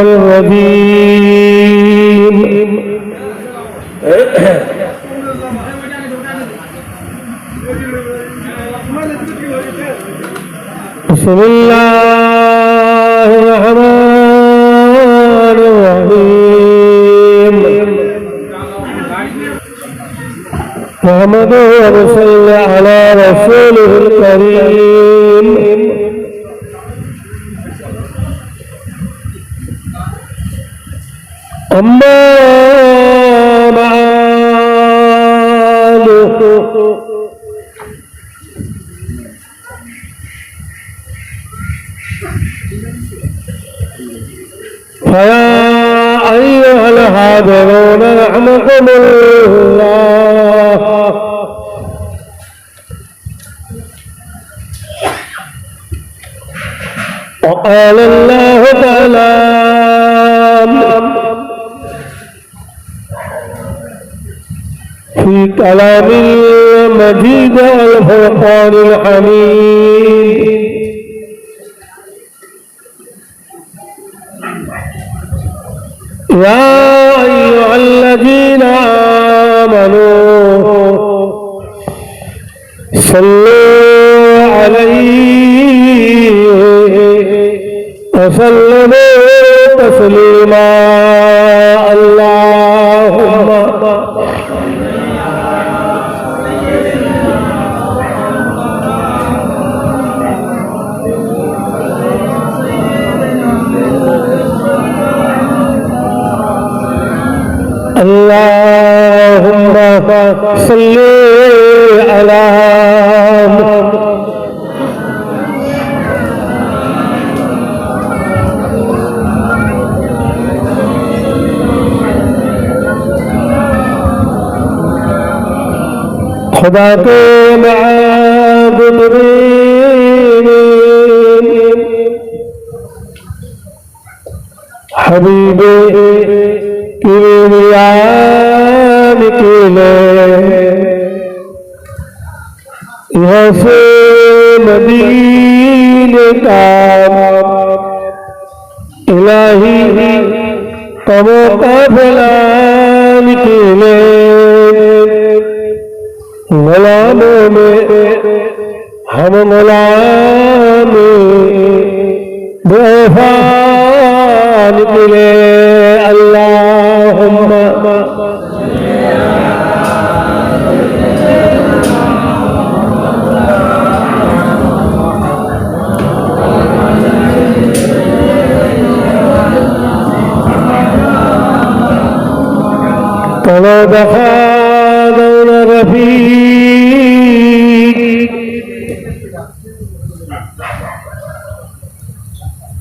الشيطان الرجيم بسم الله الرحمن الرحيم محمد صل على رسوله الكريم أما بعد فيا أيها الحاضرون رحمكم الله وقال الله تعالى في كلام المجيد والفرقان الحميد يا أيها الذين آمنوا صلوا عليه وسلموا تسليما اللهم اللهم صل على خدا کے معبود حبیب کبریان کے لئے یہاں سے مدینے کا الہی قوم قافلان کے لئے غلاموں میں ہم غلام بوفا نکلے اللہم طلع دخا دون رفیق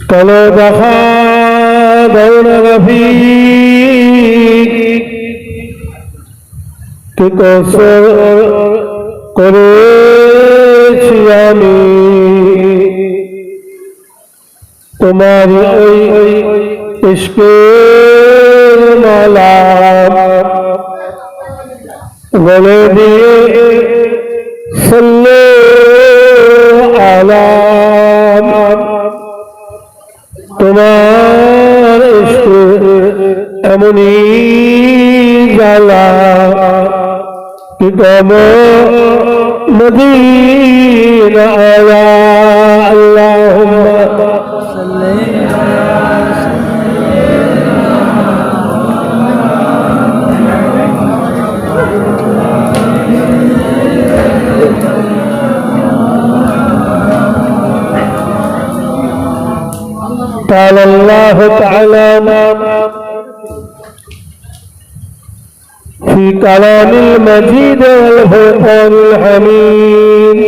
طلع دخا دون رفیق کہ کوثر قریشی আমি তোমারি ওই ইশকের মালা গলে দিয়ে সাল্লু আলা তোমার ইশকে এমনি জ্বালা কি তম মদিনা আলা আল্লাহুম্মা সাল্লি قال الله تعالى في كلام المجيد والفرقان الحميد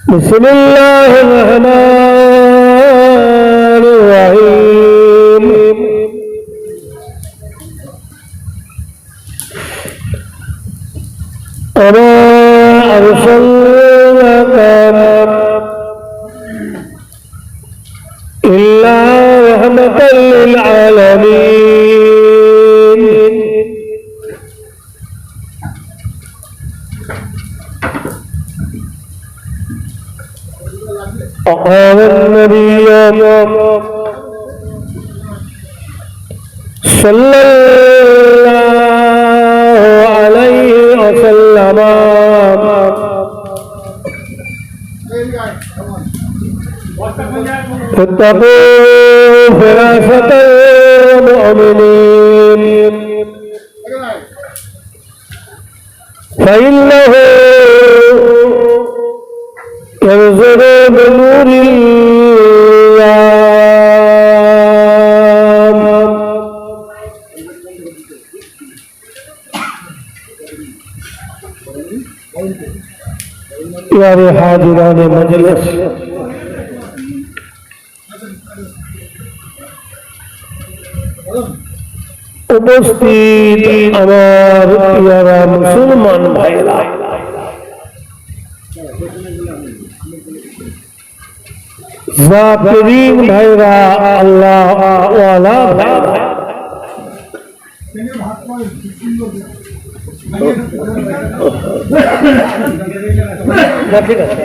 بسم الله الرحمن الرحيم وما أرسلناك إلا رحمة للعالمين وقال सल्लल्लाहु अलैहि वसल्लम इत्तक़ू फिरासतल मुमिनीन फइन्नहु यंज़ुरु बिनूरिल्लाह प्यारे हाजिरान मजलिस, उपस्थित আমার প্যারা মুসলমান ভাইরা, জাকিরিন ভাইরা, আল্লাহ ওয়ালা ভাইরা, ঠিক আছে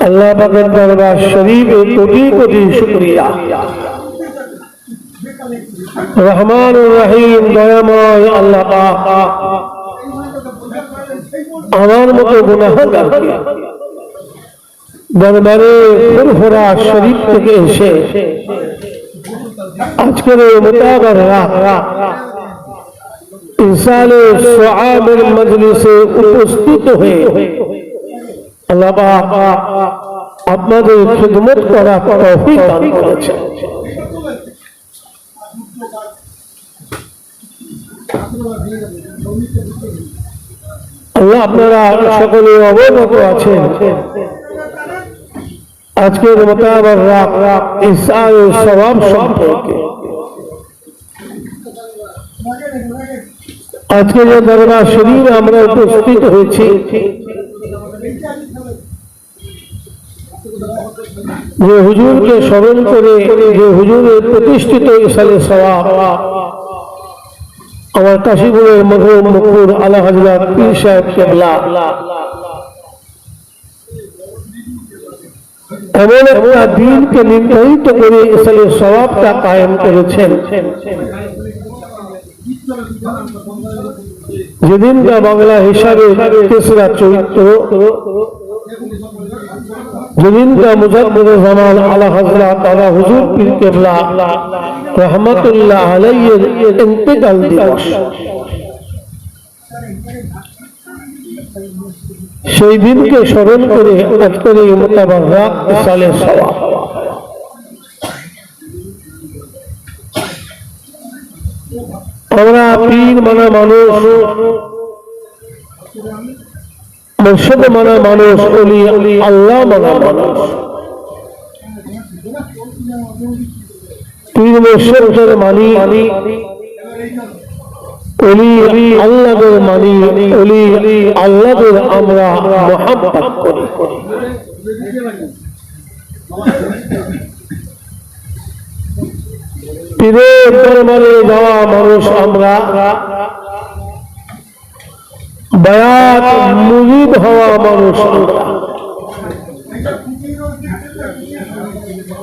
अल्लाह पाकेर दरबार शरीफे कोटि कोटि शुक्रिया। रहमान रहीम दयामय अल्लाह पाक আমার মতো গুনাহগারকে দরবারে ফুরফুরা শরীফ থেকে এসে আজকের এই মুতাবার রাত ইরসালে সুআবের মজলিসে উপস্থিত হয়ে আল্লাহ পাক আপনাদের খিদমত করার তৌফিক দান করেছেন। আল্লাহ আপনারা সকলে অবগত আছেন আজকের মুতাবার রাত ইরসালে সওয়াব সম্পর্কে। আজকে যে দরবার শরীফ আমরা উপস্থিত হয়েছি, যে হুজুরকে স্মরণ করে, যে হুজুরের প্রতিষ্ঠিত ইরসালে সওয়াব আমার কাশীপুরের মরহুম মুকুর আলা হযরত পীর সাহেব কেবলা এমন একটা দিনকে নির্ধারিত করে ইরসালে সওয়াবটা কায়েম করেছেন, যেদিনটা বাংলা হিসাবে তেসরা চৈত্র, যেদিনটা মুজাদ্দিদে জামান আলা হযরত আলা হুজুর পীর কেবলা রহমাতুল্লাহ আলাইহির ইন্তেকাল দিবস। সেই দিনকে স্মরণ করে আজকের এই মুতাবার রাত ইরসালে সওয়াব। আমরা পীর মানা মানুষ, মুর্শিদ মানা মানুষ, ওলি আল্লাহ মানা মানুষ। পীর মুর্শিদের মানি, ওলি আল্লাহদের মানি, ওলি আল্লাহদের আমরা মুহাব্বত করি। পীরের দরবারে যাওয়া মানুষ আমরা, বায়াত মুরিদ হওয়া মানুষ আমরা।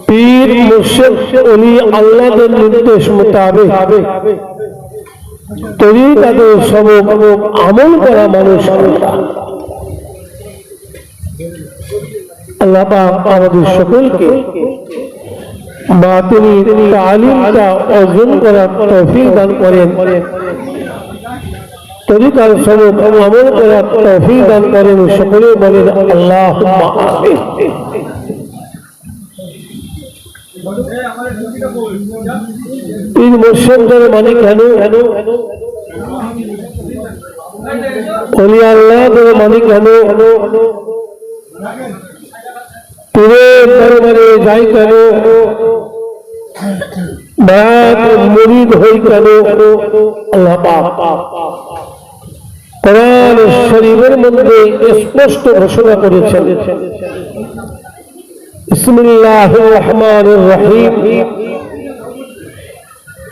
পীর মুর্শিদ ওলি আল্লাহদের নির্দেশ মোতাবেক তরিকাতের সবক আমল করা মানুষ আমরা। আল্লাহ পাক আমাদের সকলকে বাতিনি তালিমটা অর্জন করার তৌফিক দান করেন, তরিকার সবক আমল করার তৌফিক দান করেন। সকলে বলেন আল্লাহুম্মা আমিন। পীর মুর্শিদের মানে কেন, ওলি আল্লাহদের মানে কেন, পীরের দরবারে যাই কেন, বায়াত মুরিদ হই কেন, আল্লাহ পাক কোরআন শরীফের মধ্যে স্পষ্ট ঘোষণা করেছেন, বিসমিল্লাহির রহমানির রহিম,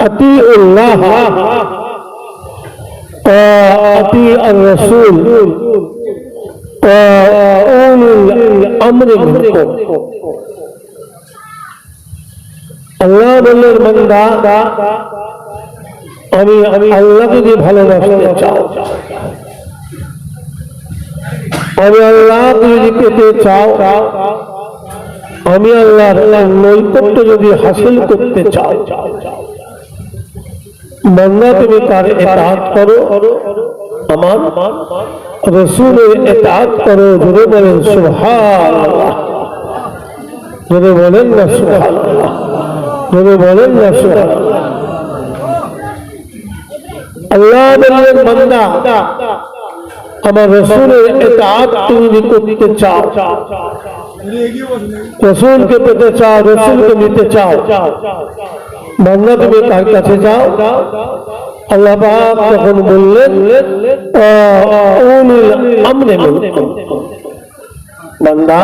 আতিউল্লাহ ওয়া আতিউর রাসূল ওয়া উলিল আমরি মিনকুম। আল্লাহ বললেন, বান্দা আমি আল্লাহকে যদি ভালোবাসতে চাও, আমি আল্লাহকে যদি পেতে চাও, আমি আল্লাহর নৈকট্য যদি হাসিল করতে চাও, বান্দা তুমি তার ইতাআত করো, আমার রাসূলের ইতাআত করো। জোরে বলেন সুবহানাল্লাহ, জোরে বলেন না সুবহানাল্লাহ, জোরে বলেন না সুবহানাল্লাহ। আল্লাহ বললেন, বান্দা আমার রাসূলের ইতাআত তুমি করতে চাও, রাসূলকে পেতে চাও, রাসূলকে নিতে চাও, বান্দা তুমি তার কাছে যাও। আল্লাহ পাক তখন বললেন, উলিল আমরি মিনকুম, বান্দা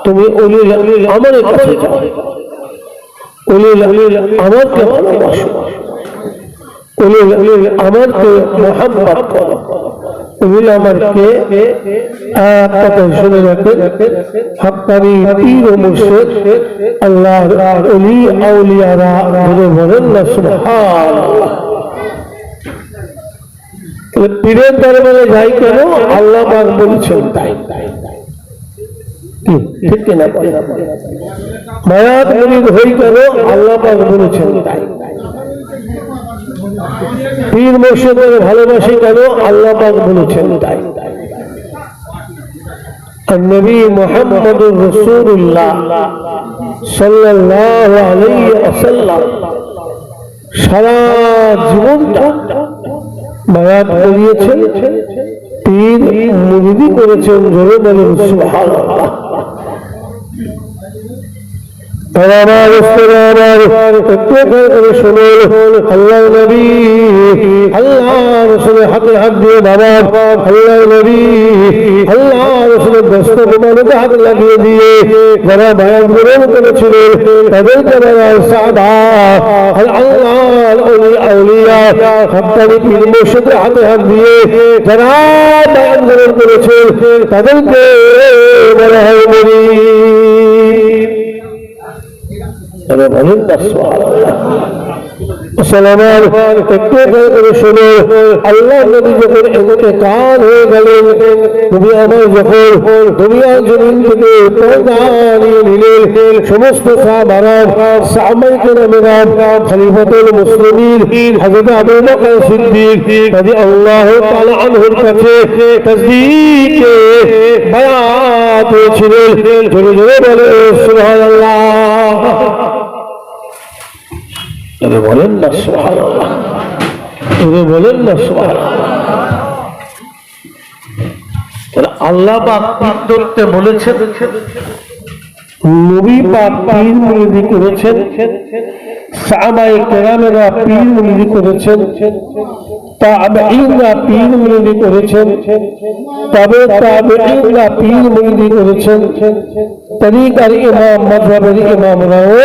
তুমি উলিল আমরের কাছে যাও, উলিল আমরকে ভালোবাসো, উলিল আমরকে মুহাব্বত করো। উলিল আমরকে এক কথা শুনে রাখেন, হক্কানি পীর ও মুর্শিদ আল্লাহর ওলি আউলিয়ারা, বলেন না সুবহানাল্লাহ। পীরের দরবারে যাই কেন, আল্লাহ পাক বলেছেন তাই, ঠিক কিনা? বায়াত মুরিদ হই কেন, আল্লাহ পাক বলেছেন তাই। পীর মুর্শিদের ভালোবাসি কেন, আল্লাহ পাক বলেছেন তাই। আর নবী মুহাম্মদুর রাসূলুল্লাহ সাল্লাল্লাহু আলাইহি ওয়াসাল্লাম সারা জীবনটা বায়াত করিয়েছেন, পীর মুরিদি করেছেন। জোরে বলেন সুবহানাল্লাহ। আমার একটু করে শুনে আল্লাহ নবী, আল্লাহ রসুলের হাতে হাত দিয়ে বাবা, আল্লাহ নবী আল্লাহ রসুলের দস্ত বিমানকে হাত লাগিয়ে দিয়ে যারা বায়াত গ্রহণ করেছিলেন তাদেরকে বলা সাদা আল্লাহ আউলিয়া হক্কানি পীর মুর্শিদের হাতে হাত দিয়ে যারা বায়াত গ্রহণ করেছেন তাদেরকে বলা হয় মুরিদ। বলেন না সুবহানাল্লাহ। মুসলমান একটু করে শুনে আল্লাহ নবী যখন ইন্তেকাল হয়ে গেলেন, নবী আমার যখন দুনিয়ার জমিন থেকে পর্দা নিয়ে নিলেন, সমস্ত সাহাবারা, সাহাবায়ে কেরামেরা, খলিফাতুল মুসলিমিন হযরত আবু বকর সিদ্দিক রাদিয়াল্লাহু তাআলা আনহুর কাছে তাসদীকে বায়াত হয়েছিলেন। জোরে জোরে বলে সুবহানাল্লাহ, বলেন না সুবহানাল্লাহ, বলেন না সুবহানাল্লাহ। আল্লাহ পাক পীর ধরতে বলেছেন, নবী পাক পীর মুরিদি করেছেন, সাহাবায়ে কেরামেরা পীর মুরিদি করেছেন, তাবেঈনরা পীর মুরিদি করেছেন, তাবেঈনরা পীর মুরিদি করেছেন, তরিকার ইমাম মাযহাবের ইমামরাও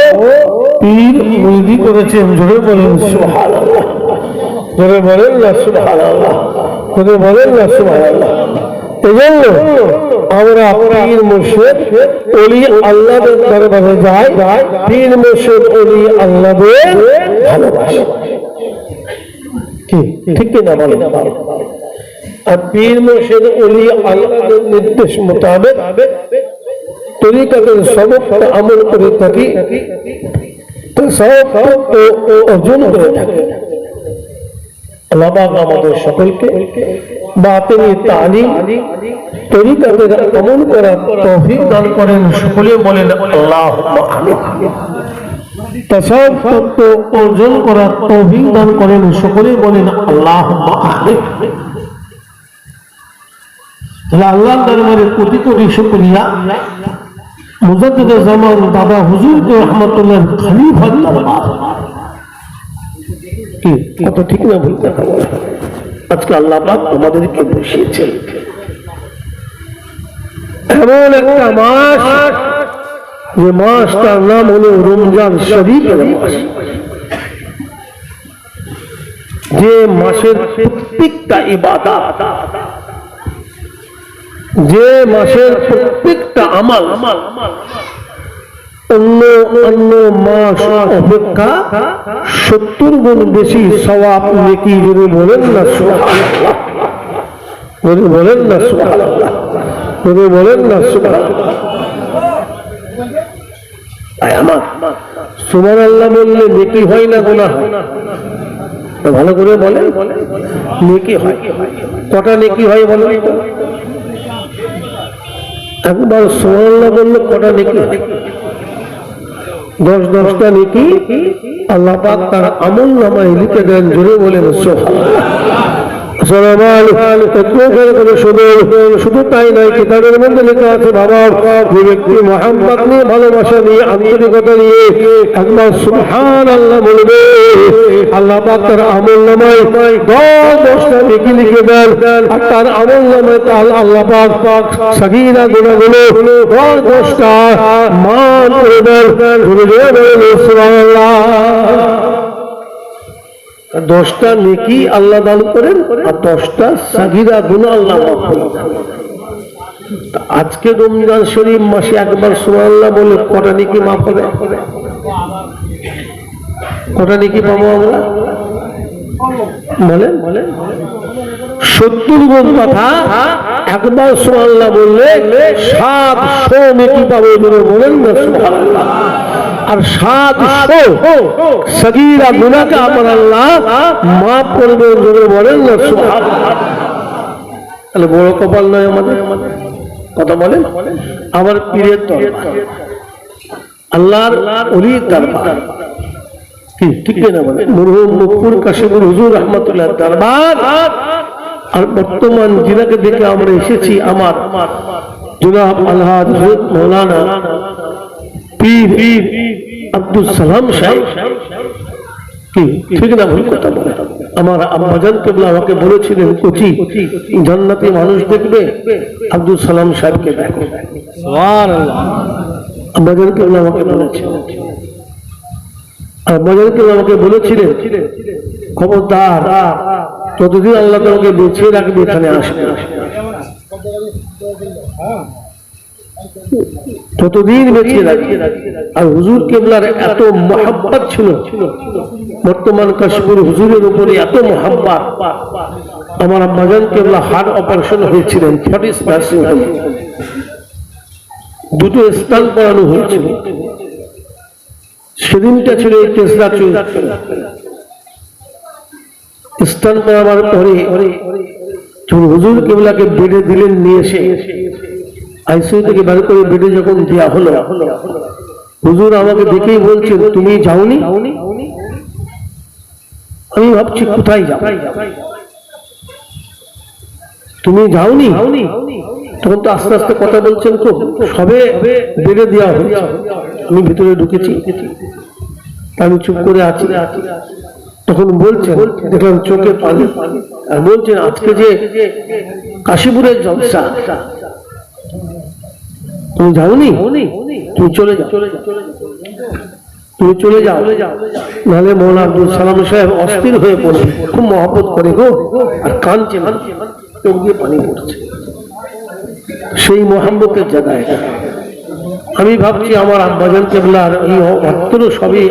পীর মুরিদি করেছেন। জোরে বলেন সুবহানাল্লাহ, জোরে বলেন না সুবহানাল্লাহ, জোরে বলেন না সুবহানাল্লাহ। এজন্য আমরা পীর মুর্শিদ ওলি আল্লাহদের দরবারে যাই, পীর মুর্শিদ ওলি আল্লাহদের ভালোবাসি, ঠিক কিনা বলেন? আর পীর মুর্শিদ ওলি আল্লাহদের নির্দেশ মোতাবেক তরিকাতের সবকটা আমল করে থাকি, সব অর্জন করে থাকি। আল্লাহ পাক আমাদের সকলকে বাতিনি তালিম তরিকাতের আমল করার তৌফিক দান করেন। সকলে বলেন আল্লাহুম্মা আমিন। তাসাউফ তত্ত্ব অর্জন করার তৌফিক দান করেন। সকলেই বলেন আল্লাহুম্মা আমিন। তাহলে আল্লাহর দরবারে কোটি কোটি শুকরিয়া। মুজাদ্দিদ জামান দাদা হুজুর রহমাতুল্লাহ খলিফার দরবার কি কত ঠিক না ভুল কথা বলা। আজকে আল্লাহ পাক আমাদেরকে বসিয়েছেন এমন একটা মাস, যে মাসটার নাম হলো রমজান শরীফের মাস। যে মাসের প্রত্যেকটা ইবাদত, যে মাসের প্রত্যেকটা আমাল অন্য অন্য মাস অপেক্ষা 70 গুণ বেশি সওয়াব নেকি। যদি বলেন না সুবহানাল্লাহ, যদি বলেন না সুবহানাল্লাহ, যদি বলেন না সুবহানাল্লাহ। আমার সুবহানাল্লাহ বললে নেকি হয় না গুনাহ হয়? ভালো করে বলেন, নেকি হয়। কটা নেকি হয় বলেন তো? একবার সুবহানাল্লাহ বললে কটা নেকি হয়? 10-10টা নেকি আল্লাহ পাক তার আমল নামায় লিখে দেন। জোরে বলেন সুবহানাল্লাহ। শুধু তাই নয়, কিতাবের মধ্যে লেখা আছে বাবা, যে ব্যক্তি মুহাম্মদ নিয়ে ভালোবাসা নিয়ে আন্তরিকতা নিয়ে একবার সুবহানাল্লাহ বলবে, আল্লাহ পাক তার আমল নামায় 10-10টা নেকি লিখে দেন। আর তার আমল নামায় আল্লাহ পাক সগীরা গুনাহগুলো 10-10টা মান করে দেন। সুবহানাল্লাহ। 10টা নেকি আল্লাহ দান করেন আর 10টা সাগীরা গুনাহ আল্লাহ মাফ করেন। আজকে রমজান শরীফ মাসে একবার সুবহানাল্লাহ বলে কটা নেকি মাফ হবে? কটা নেকি পাবো আমরা? বলেন 70 গুণ কথা একবার সুবহানাল্লাহ বললে 700 নেকি পাবো। বলেন না সুবহানাল্লাহ। আর 700 সগীরা গুনাহকে আমার আল্লাহ মাফ করবে। জোরে বলেন না সুবহানাল্লাহ। তাহলে বড় কপাল নয় আমাদের? কথা বলেন। আমার পীরের দরবার, আল্লাহর ওলির দরবার, কি ঠিক না বলেন? মরহুম মুফতি কাশিমুল হুজুর রহমাতুল্লাহ দরবার। আর বর্তমান যিনাকে দেখে আমরা এসেছি আমার জনাব আলহাজ হযরত মাওলানা পীর আব্দুল সালাম সাহেব। কি ঠিক না ভুল কথা বলে? আমার আম্মাজান কেবলা আমাকে বলেছিলেন, কোচি জান্নাতি মানুষ দেখবে আব্দুল সালাম সাহেবকে দেখো। সুবহানাল্লাহ। আম্মাজান কেবলা আমাকে বলেছিলেন, আম্মাজান কেবলা আমাকে বলেছিলেন খবরদার যতদিন আল্লাহ তোমাকে বেঁচে রাখবে এখানে আসবে, ততদিন বেঁচে রাখবে। আর হুজুর কেবলার এত মহব্বত ছিল, বর্তমান কাশিপুর হুজুরের উপরে এত মহব্বত। আমার আম্মাজান কেবলা হার্ট অপারেশন হয়েছিলেন, ফটিস নার্সিং হোমে 2টো স্থান করানো হয়েছিল। সেদিনটা ছিল এই তেসরা চৈত্র। স্থান করাবার পরে হুজুর কেবলাকে বেডে দিলেন, নিয়ে এসে আইসিইউ থেকে বের করে বেডে যখন দেওয়া হলো, হুজুর আমাকে দেখেই বলছেন, তুমি যাওনি? আমি ভাবছি কোথায় যাও, তুমি যাওনি? তখন তো আস্তে আস্তে কথা বলছেন, খুব সবে বেডে দেওয়া হয়েছে। আমি ভিতরে ঢুকেছি, আমি চুপ করে আছি। তখন বলছেন, দেখলাম চোখে পানি, আর বলছেন আজকে যে কাশীপুরের জলসা, তুমি যাওনি? তুমি চলে যাও, তুমি চলে যাও, নাহলে মৌলানা আব্দুল সালাম সাহেব অস্থির হয়ে পড়বে, খুব মহব্বত করে গো, আর কাঁদছে, চোখ দিয়ে পানি পড়ছে। সেই মহব্বতের জায়গায় আমি ভাবছি আমার আব্বাজান কেবলার এই অর্থ সবই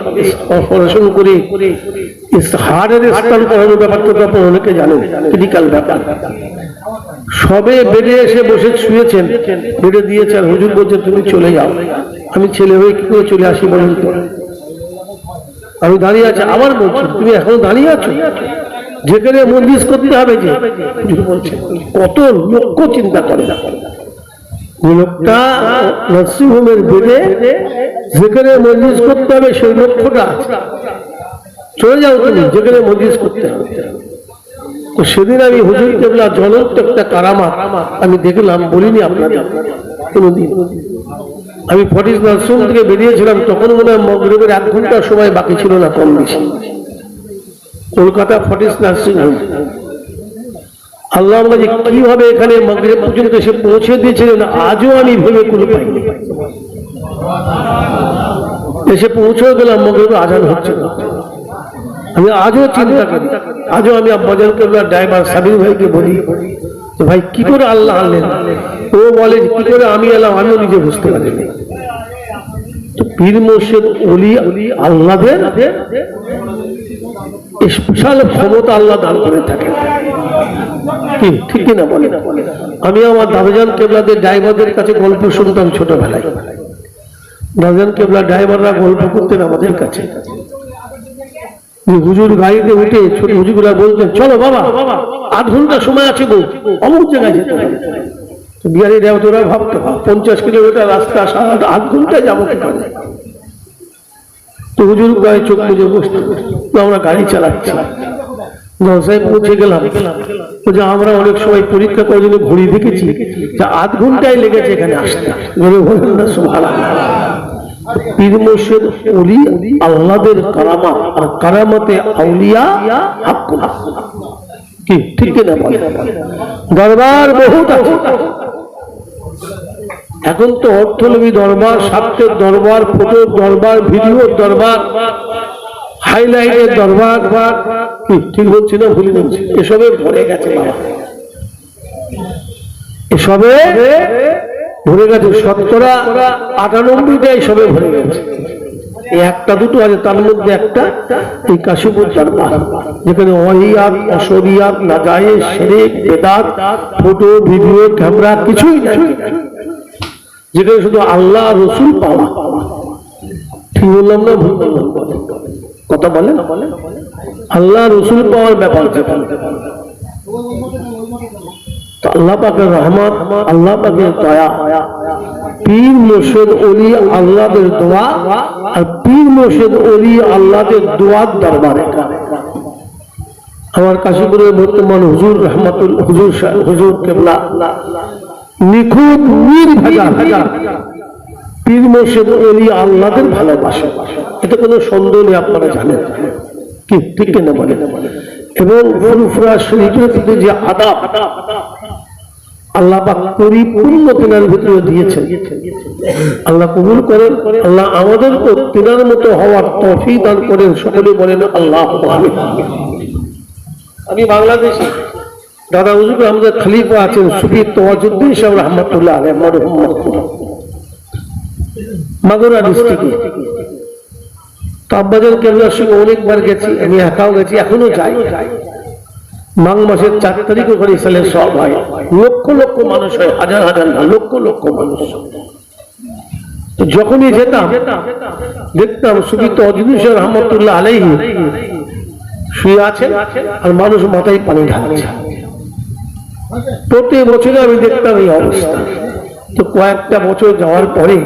অপারেশন করে হাড়ের স্থান করানোর ব্যাপারটা ব্যাপার অনেকে জানেন, ক্রিটিক্যাল ব্যাপার। সবে বেডে এসে বসে শুয়েছেন, বেডে দিয়েছেন, হুজুর বলছে তুমি চলে যাও। আমি ছেলে হয়ে কি করে চলে আসি বলেন তো? আমি দাঁড়িয়ে আছি, আবার বলছি তুমি এখনো দাঁড়িয়ে আছো, যেখানে মন্দির করতে হবে যে। হুজুর বলছে কত লক্ষ্য চিন্তা করে, লোকটা নার্সিং হোমের বেডে যেখানে মজলিস করতে হবে সেই লক্ষ্যটা চলে যাও তুমি, যেখানে মজলিস করতে হবে। তো সেদিন আমি হুজুর কেবলা জ্বলন্ত একটা কারামাত আমি দেখলাম, বলিনি আপনাদের কোনদিন। আমি ফটিস নার্সিং থেকে বেরিয়েছিলাম, তখন মনে হয় মাগরিবের 1 ঘন্টার সময় বাকি ছিল না, কম বেশি। Kolkata Fortis nursing home. আল্লাহ আমাকে কিভাবে এখানে মাগরিব পর্যন্ত এসে পৌঁছে দিয়েছিলেন আজও আমি ভেবে কুল পাইনি। এসে পৌঁছে গেলাম, মাগরিবে আজান হচ্ছে না। আমি আজও চিন্তা করি, আজও আমি আব্বাজান কেবলার ড্রাইভার সাবির ভাইকে বলি, ভাই কি করে আল্লাহ আনলেন? ও বলে কি করে আমি এলাম, আমিও নিজে বুঝতে পারিনি। পীর মুর্শিদ ওলি আল্লাহদের স্পেশাল ক্ষমতা আল্লাহ দান করে থাকেন, ঠিক না বলে? আমি আমার দাদাজান কেবলাদের ড্রাইভারদের কাছে গল্প শুনতাম ছোটবেলায়। দাদাজান কেবলা ড্রাইভাররা গল্প করতেন আমাদের কাছে। হুজুর গাড়িতে উঠে ছোট হুজুররা বলতেন, চলো বাবা 8 ঘন্টা সময় আছে গো, অমুক জায়গায় যেতে হবে। বিহারি ড্রাইভাররা ভাবতো 50 কিলোমিটার রাস্তা 8 ঘন্টায় যাবো কি করে? তো হুজুর গায়ে চোখ বুঝে বসতে, তো আমরা গাড়ি চালাচ্ছি। নওসায় পৌঁছে গেলাম, যে আমরা অনেক সময় পরীক্ষা করার জন্য ঘড়ি দেখেছি, যে 8 ঘন্টায় লেগেছে এখানে আসতে। বলেন না সুবহানাল্লাহ। পীর মুর্শিদ ওলি আল্লাহদের কারামাত, আর কারামতে আউলিয়া হাক্কুন। কি ঠিক না বলে? দরবার বহুত আছে এখন তো, অর্থলবী দরবার, স্বার্থের দরবার, ফটোর দরবার, ভিডিওর দরবার, হাইলাইটের দরবার, ঠিক বলছি না ভুলে বলছি, এসবে ভরে গেছে বাবা, এসবে ভরে গেছে। 98% এসবে ভরে গেছে। একটা দুটো আছে, তার মধ্যে একটা এই কাশীপুর দরবার, যেখানে ওয়াহিয়াত, অশরিয়াত, নাজায়েজ, শিরক, বেদাত, ফটো, ভিডিও, ক্যামেরা কিছুই নাই, যেখানে শুধু আল্লাহ রসুল পাওয়া। ঠিক বললাম না ভুল বললাম? কথা বলেন, আল্লাহ রসুল পাওয়ার ব্যাপার যেখানে, আল্লাহ পাকের রহমত, আল্লাহ পাকের দয়া, পীর মুর্শিদ ওলি আল্লাহদের দোয়া, আর পীর মুর্শিদ ওলি আল্লাহদের দোয়ার দরবার। আমার কাশীপুরের বর্তমান হুজুর রহমাতুল হুজুর কেবলা নিখুঁত নির্ভেজাল পীর মুর্শিদ ওলি আল্লাহদের ভালোবাসা, এটা কোনো সন্দেহ নেই, আপনারা জানেন। কি ঠিক না বলে? এবং ফুরফুরা শরীফের ভিতরে যে আদাব আল্লাহ পাক পরিপূর্ণ তিনার ভিতরে দিয়েছেন, আল্লাহ কবুল করেন। আল্লাহ আমাদেরকে তিনার মতো হওয়ার তৌফিক দান করেন। সকলে বলেন আল্লাহু আমিন। আমি বাংলাদেশে দাদা হুজুর আমাদের খলিফা আছেন সুফি তাওয়াজুদ্দিন সাহেব রহমাতুল্লাহ আলাইহি, মাগুরা ডিস্ট্রিক্টে। তো আব্বাজান কেবলার সঙ্গে অনেকবার গেছি, আমি একাও গেছি, এখনো যাই। মাঘ মাসের 4 তারিখ ওখানে ইসলামের সব হয়, লক্ষ লক্ষ মানুষ হয়, হাজার হাজার না, লক্ষ লক্ষ মানুষ। যখনই যেতাম দেখতাম সুফি তাওয়াজুদ্দিন সাহেব রহমাতুল্লাহ আলাইহি শুয়ে আছেন, আর মানুষ মাথায় পানি ঢালছে। প্রতি বছরে আমি দেখতাম এই অবস্থা। তো কয়েকটা বছর যাওয়ার পরে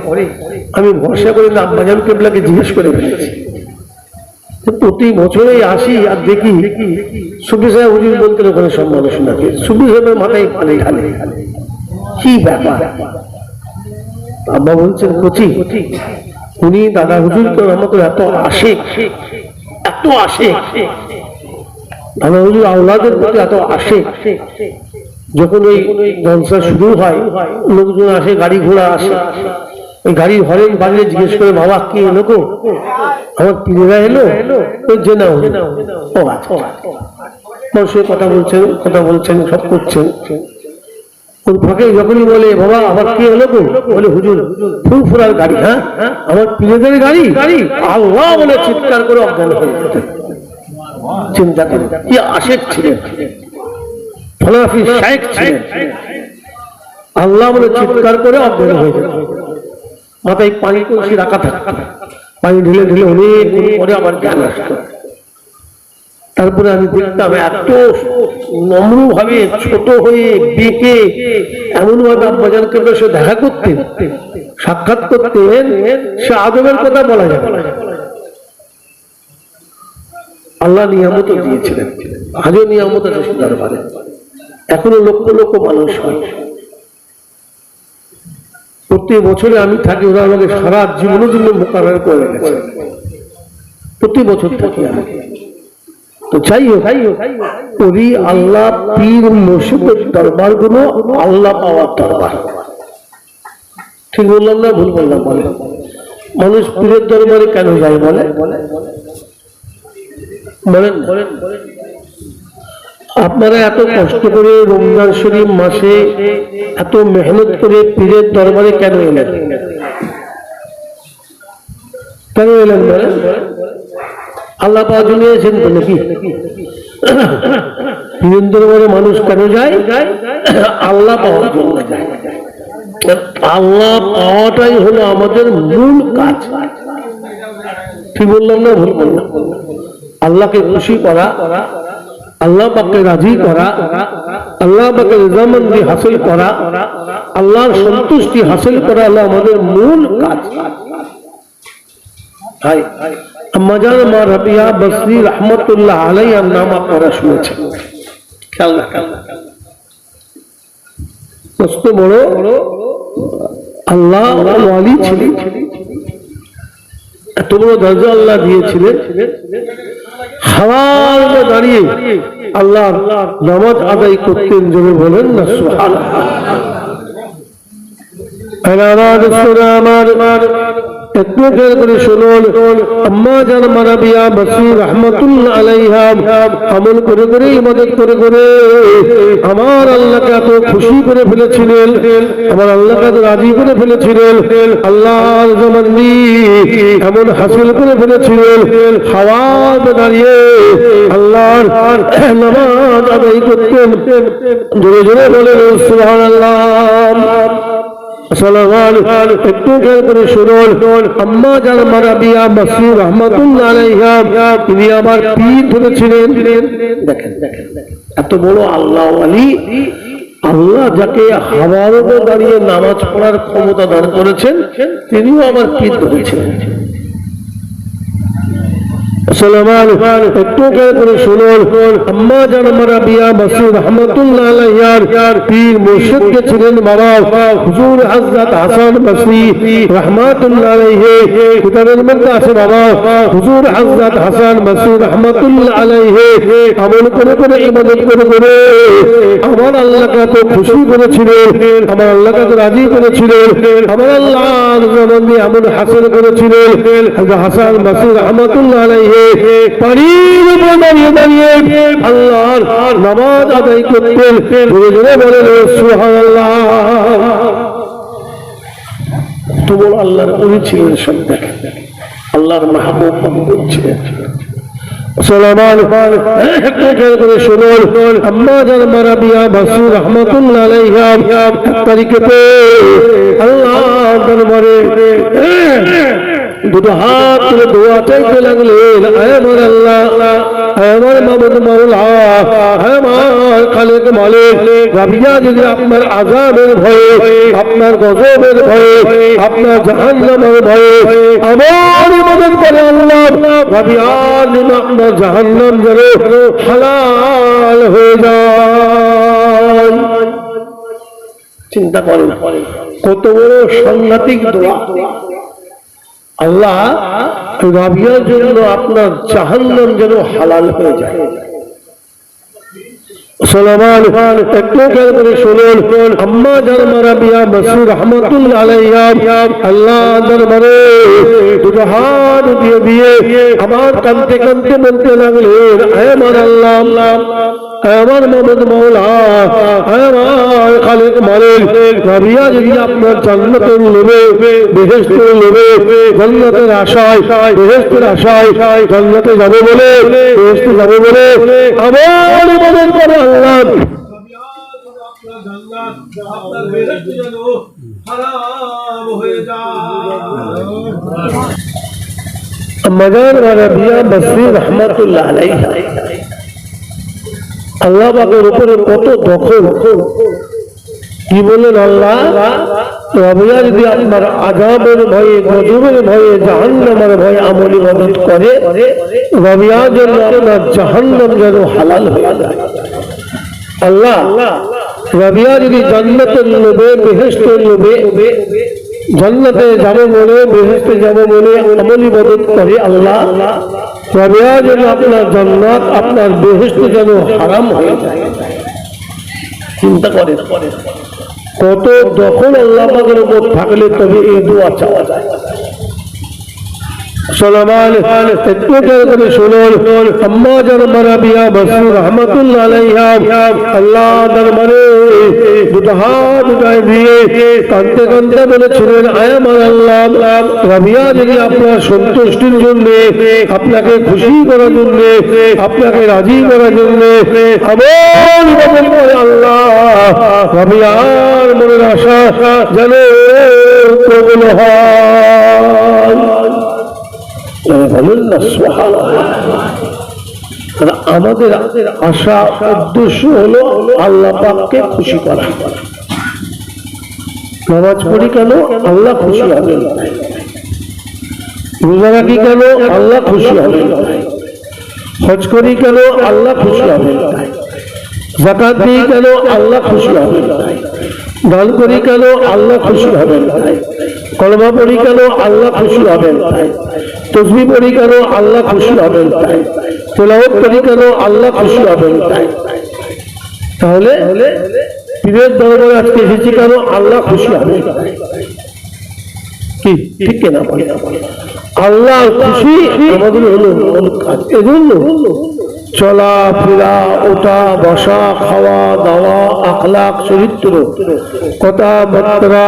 আমি ভরসা করে আব্বাজান কেবলাকে জিজ্ঞেস করে ফেলেছি, প্রতি বছরেই আসি আর দেখি সুফি সাহেব হুজুর বলতেন ওখানে সব মানুষ নাকি, সুফি সাহেবের মাথায় পানি ঢালে, কি ব্যাপার? আব্বা বলছেন কচি, উনি দাদা হুজুর তো আমাকে এত আসে, এত আসে, দাদা হুজুর আওলাদের প্রতি এত আসে, যখন ওই জলসা শুরু হয় লোকজন আসে, গাড়ি ঘোড়া আসে, ওই গাড়ির হরেন বাজলে জিজ্ঞেস করে, বাবা কে এলো গো? আমার পীরেরা এলো? ওই যে না, ও আচ্ছা, মানুষের কথা বলছেন, সব করছেন। ওর ফাঁকে যখনই বলে, বাবা আবার কে এলো গো? বলে হুজুর ফুরফুরার গাড়ি। হ্যাঁ, আমার পীরেদের গাড়ি? আল্লাহ বলে চিৎকার করে অজ্ঞান হয়ে যেত। চিন্তা করে কি আশেক ছিলেন, ফলাফি শায়েখ ছিলেন, আল্লাহ বলে চিৎকার করে অজ্ঞান হয়ে যেত। মাথায় পানি কলসি রাখা থাকত, পানি ঢেলে ঢেলে অনেক পরে আবার জ্ঞান আসতো। তারপরে আমি দেখতাম এত নম্র ভাবে ছোট হয়ে বেঁকে এমন ভাবে আব্বাজানকে সে দেখা করতেন, সাক্ষাৎ করতেন, সে আদবের কথা বলা যায়। আল্লাহ নিয়ামত দিয়েছিলেন, আজও নিয়ামত আছে সে দরবারে, এখনো লক্ষ লক্ষ মানুষ হয়। প্রতি বছরে আমি থাকি, ওরা আমাকে সারা জীবনের জন্য মোকাবেলা করে গেছে, প্রতি বছর থাকি আমি। তো যাই হোক, ওই আল্লাহ পীর মুর্শিদের দরবার গুলো আল্লাহ পাওয়ার দরবার। ঠিক বললাম না ভুল বললাম? বলে মানুষ পীরের দরবারে কেন যায় বলে? বলেন আপনারা এত কষ্ট করে রমজান শরীফ মাসে এত মেহনত করে পীরের দরবারে কেন এলেন? কেন এলেন বলেন? আল্লাহ পাওয়ার জন্য এসেছেন তো নাকি? পীরের দরবারে মানুষ কেন যায়? আল্লাহ পাওয়ার জন্য যায়। আল্লাহ পাওয়াটাই হলো আমাদের মূল কাজ। ঠিক বললাম না ভুল বললাম? আল্লাহকে খুশি করা, আল্লাহ পাককে রাজি করা, আল্লাহ পাকের রিজামন্দি হাসিল করা, আল্লাহর সন্তুষ্টি হাসিল করা হলো আমাদের মূল কাজ। আম্মাজান মা রাবিয়া বসরি রহমতুল্লাহ আলাইহার নাম আপনারা শুনেছেন। খেয়াল রাখেন, কত বড় আল্লাহ ওয়ালি ছিলেন, এত বড় দরজা আল্লাহ দিয়েছিলেন। হাওয়ায় দাঁড়িয়ে আল্লাহ নামাজ আদায় করতেন, জোরে বলেন না সুবহানাল্লাহ। আমার একটু খেয়াল করে শুনুন, আম্মা জান মারাবিয়া বসির রহমতুল্লাহ আলাইহা আমল করে করে ইবাদত করে করে আমার আল্লাহকে এত খুশি করে ফেলেছিলেন, আমার আল্লাহকে এত রাজি করে ফেলেছিলেন, আল্লাহর জমানি এমন হাসিল করে ফেলেছিলেন, হাওয়াতে দাঁড়িয়ে আল্লাহর নামাজ আদায় করতেন। জোরে জোরে বলেন সুবহানাল্লাহ। একটু খেয়াল করে শুনুন, আম্মা জান মারাবিয়া বসির রহমতুল্লাহ আলাইহা তিনি আমার পীর ধরেছিলেন। দেখেন এত বড় আল্লাহ ওয়ালি, আল্লাহ যাকে হাওয়াতে দাঁড়িয়ে নামাজ পড়ার ক্ষমতা দান করেছেন, তিনিও আমার পীর ধরেছিলেন। একটু খেয়াল করে শুনুন, আম্মা জান মারাবিয়া বসির রহমতুল্লাহ আলাইহার পীর মুর্শিদ কে ছিলেন বাবা হুজুর হযরত হাসান বসরি রহমাতুল্লাহ আলাইহি। কিতাবের মধ্যে আছে বাবা হুজুর হযরত হাসান বসরি রহমাতুল্লাহ আলাইহি আমল করে করে ইবাদত করে করে আমার আল্লাহকে তো খুশি করেছিলেন, আমার আল্লাহকে তো রাজি করেছিলেন, আমার আল্লাহর জন্যে আমল হাসিল করেছিলেন। হযরত হাসান বসরি রহমাতুল্লাহ আলাইহি পানির উপর দাঁড়িয়ে দাঁড়িয়ে আল্লাহর নামাজ আদায় করতেন। জোরে বলেন সুবহানাল্লাহ। তো বল আল্লাহর ওলি ছিলেন, সব দেখেন আল্লাহর মাহবুব মাহবুব ছিলেন। আম্মা জান মারাবিয়া বসরি রহমতুল্লাহ আলাইহা তারিখেতে আল্লাহর দরবারে দুটো হাত তুলে দোয়া চাইতে লাগলেন, আমার আল্লাহ, আমার মাবুদ মাওলা, আমার খালিক মালিক, রাবিয়া যদি আপনার আযাবের ভয়ে, আপনার গজবের ভয়ে, আপনার জাহান্নামের ভয়ে আমার ইবাদত করে আল্লাহ, রাবিয়া যদি আপনার জাহান্নাম যেন হালাল হয়ে যায়। চিন্তা করেন কত বড় সাংঘাতিক দোয়া। আল্লাহ রাবিয়ার জন্য আপনার জাহান্নাম যেন হালাল হয়ে যায়। একটু খেয়াল করে শুনুন, আম্মা জান মারাবিয়া বসরি রহমতুল্লাহ আলাইহা আল্লাহ দরবারে দুটো হাত দিয়ে দিয়ে আমার কাঁদতে কাঁদতে বলতে লাগলেন, আমার আল্লাহ, আমার মাবুদ মাওলা, আমার খালিক মালিক, রাবিয়া যদি আপনার জান্নাতের লোভে, বেহেশতের লোভে, জান্নাতের আশায়, বেহেশতের আশায় জান্নাতে যাবে বলে, বেহেশতে যাবে বলে আমার ইবাদত করে আল্লাহ, আম্মাজান রাবিয়া বসরি রহমাতুল্লাহ আলাইহা আল্লাহ পাকের উপরে কত দখল, কি বলেন আল্লাহ, রাবিয়া যদি আপনার আযাবের ভয়ে, গজবের ভয়ে, জাহান্নামের ভয়ে আমল ইবাদত করে, রাবিয়া যেন আপনার জাহান্নাম যেন হালাল হয়ে যায়। আল্লাহ রাবিয়া যদি জান্নাতের লোভে, বেহেশতের লোভে, জান্নাতে যাবে বলে, বেহেশতে যাবে বলে আমল ইবাদত করে, আল্লাহ রাবিয়া যেন আপনার জান্নাত, আপনার বেহেশতে যেন হারাম হয়ে যায়। চিন্তা করে কত দখল আল্লাহ পাকের উপর থাকলে তবে এই দোয়া চাওয়া যায়। সালামান একটু করে শুনুন, আম্মাজান রাবিয়া বসরি রাহমাতুল্লাহ আলাইহা আল্লাহ দরবারে দুটো হাত উঠায় দিয়ে কাঁদতে কাঁদতে বলেছিলেন, আয় আমার আল্লাহ, রাবিয়া যদি আপনার সন্তুষ্টির জন্য, আপনাকে খুশি করার জন্য, আপনাকে রাজি করার জন্য আমল ইবাদত করে, আল্লাহ রাবিয়ার মনের আশা যেন কবুল হয়। বলুন না সুবহানাল্লাহ। আমাদের আশা উদ্দেশ্য হলো আল্লাহ পাককে খুশি করা। নামাজ পড়ি কেন? আল্লাহ খুশি হবেন। রোজা রাখি কেন? আল্লাহ খুশি হবেন। হজ করি কেন? আল্লাহ খুশি হবেন। যাকাত দিই কেন? আল্লাহ খুশি হবেন। দান করি কেন? আল্লাহ খুশি হবেন। কলমা পড়ি কেন? আল্লাহ খুশি হবেন। তসবিহ পড়ি কেন? আল্লাহ খুশি হবেন। তেলাওয়াত করি কেন? আল্লাহ খুশি হবেন। তাহলে পীরের দরবারে আজকে এসেছি কেন? আল্লাহ খুশি হবেন। কি ঠিক কিনা? আল্লাহ খুশি আমাদের হলো কাজ। এজন্য চলা ফেরা, ওঠা বসা, খাওয়া দাওয়া, আখলাক, চরিত্র, কথাবার্তা,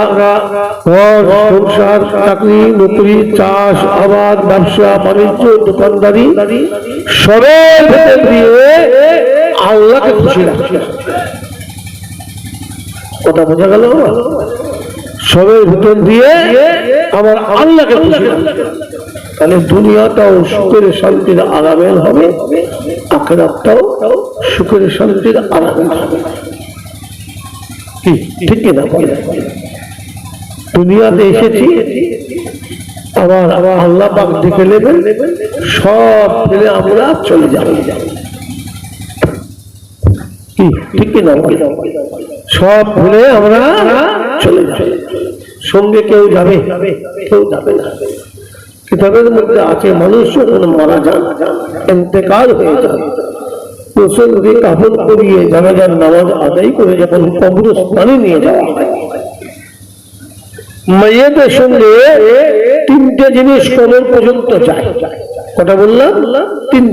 ঘর সংসার, চাকরি নকরি, চাষ আবাদ, ব্যবসা বাণিজ্য, দোকানদারি, সবের ভেতর দিয়ে আল্লাহকে খুশি রাখছে। কথা বোঝা গেল? সবের ভিতর দিয়ে আমার আল্লাহকে খুশি রাখছে। তাহলে দুনিয়াটাও সুখের শান্তির আরামের হবে, আখিরাতটাও সুখের শান্তির আরামের হবে। ঠিক কিনা? দুনিয়াতে এসেছি, আবার আল্লাহ পাক দেখে নেবেন, সব ফেলে আমরা চলে যাব। কি ঠিক কিনা? সব ফেলে আমরা চলে যাব। সঙ্গে কেউ যাবে? কেউ যাবে না। কিতাবের মধ্যে আছে মানুষ যখন মারা যান, ইন্তেকাল হয়ে যান, মুসলমানকে কাফন করিয়ে জানাজার নামাজ আদায় করে যখন কবরস্থানে নিয়ে যাওয়া হয়, মাইয়েতের সঙ্গে তিনটে জিনিস কবর পর্যন্ত যায়। কথা বললাম? তিন।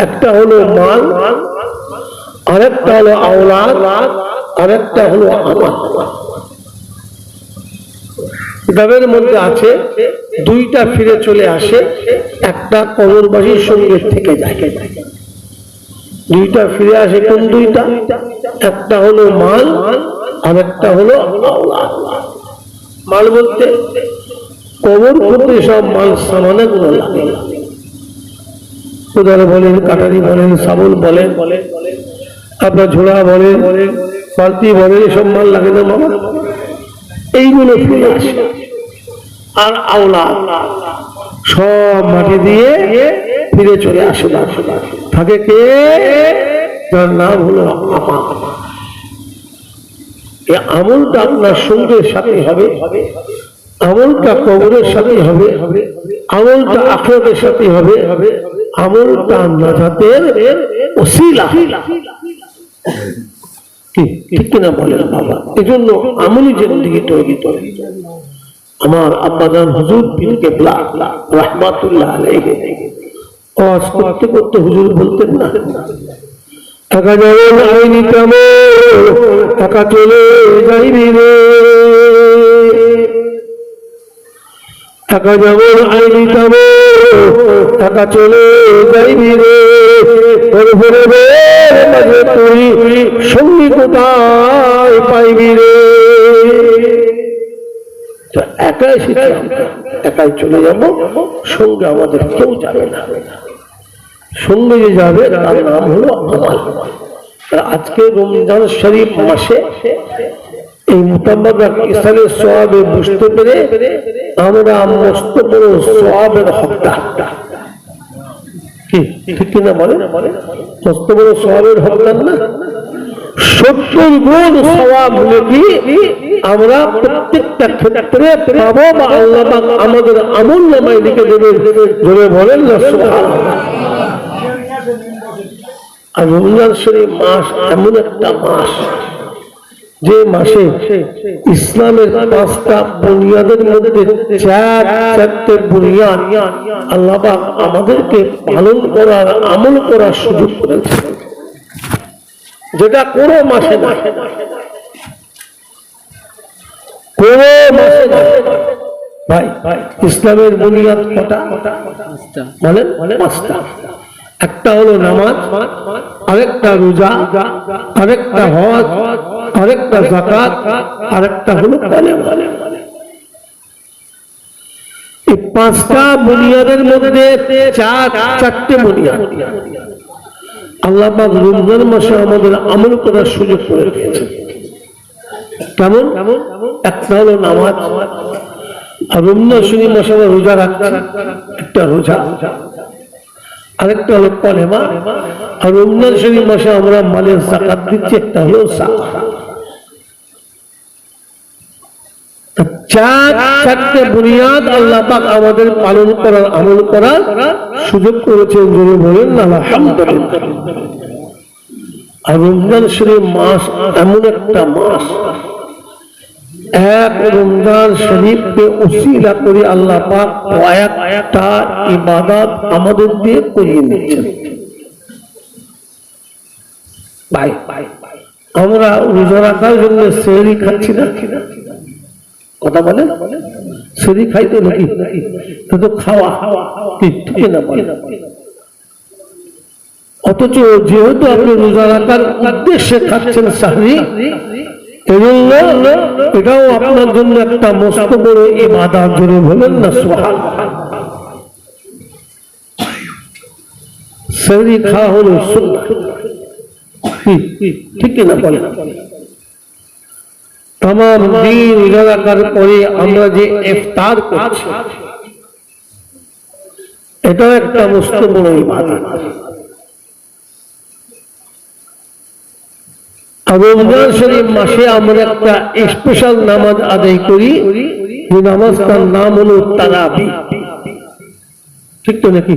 একটা হলো মাল, আরেকটা হলো আওলাদ, আরেকটা হলো আমাল। কিতাবের মধ্যে আছে দুইটা ফিরে চলে আসে, একটা কবরবাসীর সঙ্গে থেকে যায়। দুইটা ফিরে আসে। কোন দুইটা? একটা হলো মাল, আর একটা হলো আওলাদ। মাল বলতে কবর করতে সব মাল সামানে গুলো লাগে। কোদাল বলেন, কাটারি বলেন, শাবল বলেন, আপনার ঝোড়া বলেন, বালতি বলেন, এসব মাল লাগে না মামা? এইগুলো ফিরে আসে। আর আওলাদ সব মাটি দিয়ে ফিরে চলে আসে। থাকে কে? তার নাম হলো আমল। এই আমলটা আপনার সঙ্গের সাথে হবে, আমলটা কবরের সাথে হবে, আমলটা আখিরাতের সাথে হবে, আমলটা নাজাতের ওসিলা। ঠিক কিনা বলেন বাবা? এজন্য আমলি জিন্দেগি তৈরি করে। আমার আব্বাজান হুজুর পীর কেবলা রাহমাতুল্লাহ আলাইহি ওয়াজ করতে করতে হুজুর বলতেন না, টাকা যেমন আইনি তেমন টাকা চলে যাইবি রে, টাকা যেমন আইনি তেমন টাকা চলে যাইবি রে, তুই সঙ্গী কোথায় পাইবি রে। তো একাই এসেছি, একাই চলে যাব, সঙ্গে আমাদের কেউ যাবে না। সঙ্গে যে যাবে তার নাম হলো আমাল। আজকে রমজান শরীফ মাসে এই মুতাবারক ইসলামের সওয়াবে বুঝতে পেরে আমরা মস্ত বড় সওয়াবের হকদার। কি ঠিক কিনা বলেন? মস্ত বড় সওয়াবের হকদার না? 70 গুণ সওয়াব নাকি আমরা প্রত্যেকটা ক্ষেত্রে পাবো, বা আল্লাহ পাক আমাদের আমল নামায় লিখে দেবেন। জোরে বলেন না সুবহানাল্লাহ। আর রমজান শরীফ মাস এমন একটা মাস যে মাসে ইসলামের 5টা বুনিয়াদের মধ্যে 4টা বুনিয়াদ আল্লাহ পাক আমাদেরকে পালন করার, আমল করার সুযোগ করেছে, যেটা কোনো মাসে না, কোনো মাসে না। ভাই ইসলামের বুনিয়াদ কটা? বলেন 5টা। একটা হলো নামাজ, আরেকটা রোজা, আরেকটা হজ, আরেকটা যাকাত, আরেকটা হলো কালেমা। এই 5টা বুনিয়াদের মধ্যে 4টে বুনিয়াদ আল্লাহ পাক রমজান মাসে আমাদের আমল করার সুযোগ করে দিয়েছেন। কেমন? একটা হলো নামাজ, আর রমজান শরীফ মাসে আমরা রোজা রাখছি, একটা রোজা। আরেকটা হলো কালেমা, আর রমজান শরীফ মাসে আমরা মালের যাকাত দিচ্ছি, একটা হলো যাকাত। 4টে বুনিয়াদ আল্লাহ পাক আমাদের পালন করার, আমল করার সুযোগ করেছেন। যদি বলেন না আলহামদুলিল্লাহ। আর রমজান শরীফ মাস এমন একটা মাস, এক রমজান শরীফকে উসিলা করে আল্লাহ পাক কয়েকটা ইবাদত আমাদের দিয়ে করিয়ে নিচ্ছেন। ভাই আমরা রোজা রাখার জন্য সেহরি খাচ্ছি না, কথা বলেন? সেহরি খাইতে নাকি? তো খাওয়া ঠিক না বলে। অথচ যেহেতু আপনি রোজা রাখার উদ্দেশ্যে খাচ্ছেন সাহরি, এটাও আপনার জন্য একটা মস্ত বড় ইবাদত। জোরে বলেন না সুবহানাল্লাহ। সেহরি খাওয়া হলো সুন্নাহ, ঠিক না বলেন? तमाम दिन রোজা রাখার পরে আমরা যে ইফতার করছি, এটা একটা মস্ত বড় ইবাদত। রমজান শরীফ মাসে আমরা একটা স্পেশাল নামাজ আদায় করি, যে নামাজটার নাম হলো তারাবি। ঠিক তো নাকি?